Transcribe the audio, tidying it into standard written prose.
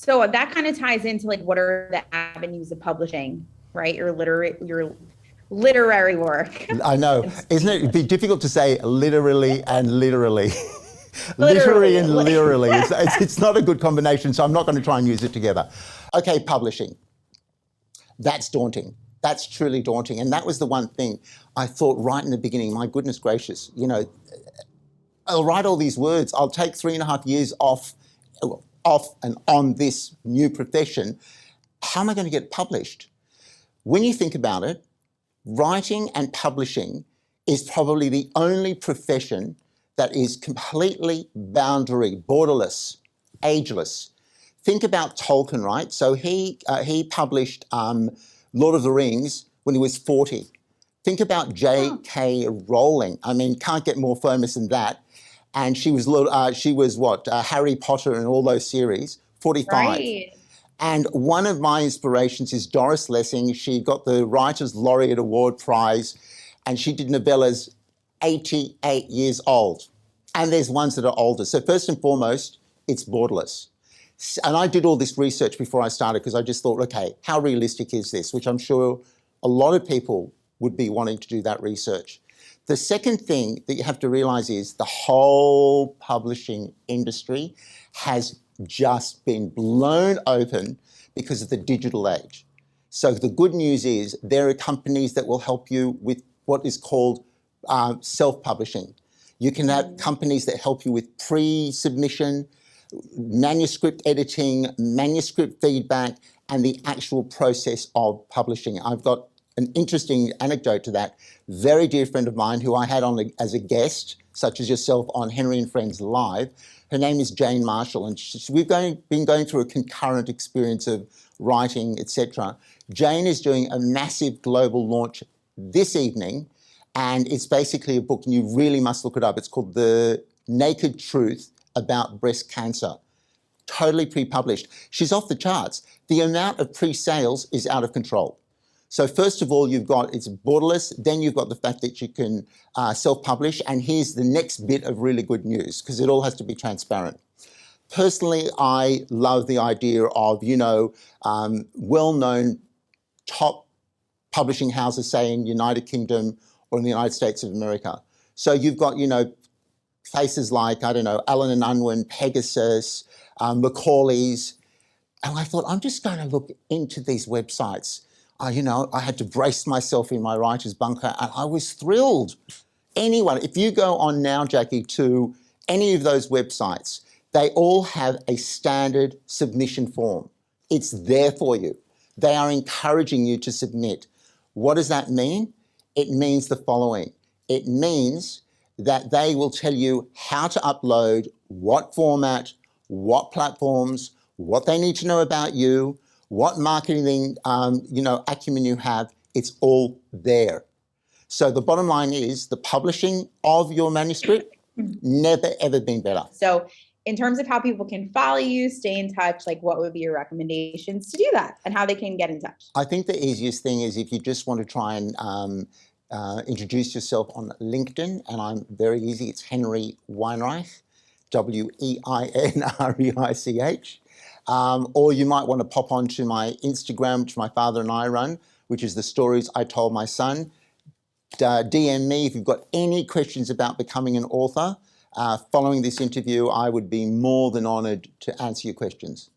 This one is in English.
So that kind of ties into like what are the avenues of publishing, right? Your literary work. I know. Isn't it? It'd be difficult to say literally and literally. Literary Literally. and literally. It's not a good combination, so I'm not going to try and use it together. Okay, publishing. That's daunting. That's truly daunting. And that was the one thing I thought right in the beginning, my goodness gracious, you know, I'll write all these words. I'll take 3.5 years off and on this new profession. How am I going to get published? When you think about it, writing and publishing is probably the only profession that is completely boundary, borderless, ageless. Think about Tolkien, right? So he published Lord of the Rings when he was 40. Think about J.K. Rowling. I mean, can't get more famous than that. And she was what, Harry Potter and all those series, 45. Right. And one of my inspirations is Doris Lessing. She got the Writers' Laureate Award Prize, and she did novellas 88 years old. And there's ones that are older. So first and foremost, it's borderless. And I did all this research before I started because I just thought, okay, how realistic is this? Which I'm sure a lot of people would be wanting to do that research. The second thing that you have to realize is the whole publishing industry has just been blown open because of the digital age. So the good news is there are companies that will help you with what is called self-publishing. You can have companies that help you with pre-submission, manuscript editing, manuscript feedback, and the actual process of publishing. I've got an interesting anecdote to that. Very dear friend of mine who I had on as a guest, such as yourself on Henry and Friends Live. Her name is Jane Marshall, and we've been going through a concurrent experience of writing, etc. Jane is doing a massive global launch this evening, and it's basically a book, and you really must look it up. It's called The Naked Truth About Breast Cancer. Totally pre-published. She's off the charts. The amount of pre-sales is out of control. So first of all, it's borderless. Then you've got the fact that you can self-publish. And here's the next bit of really good news, because it all has to be transparent. Personally, I love the idea of, well-known top publishing houses, say in United Kingdom or in the United States of America. So you've got, places like, I don't know, Allen and Unwin, Pegasus, Macaulay's. And I thought, I'm just going to look into these websites. I had to brace myself in my writer's bunker, and I was thrilled. Anyone, if you go on now, Jackie, to any of those websites, they all have a standard submission form. It's there for you. They are encouraging you to submit. What does that mean? It means the following. It means that they will tell you how to upload, what format, what platforms, what they need to know about you, what marketing, acumen you have. It's all there. So the bottom line is the publishing of your manuscript never ever been better. So in terms of how people can follow you, stay in touch, like what would be your recommendations to do that and how they can get in touch? I think the easiest thing is if you just want to try and introduce yourself on LinkedIn, and I'm very easy. It's Henry Weinreich, Weinreich. Or you might want to pop onto my Instagram, which my father and I run, which is The Stories I Told My Son. DM me if you've got any questions about becoming an author. Following this interview, I would be more than honoured to answer your questions.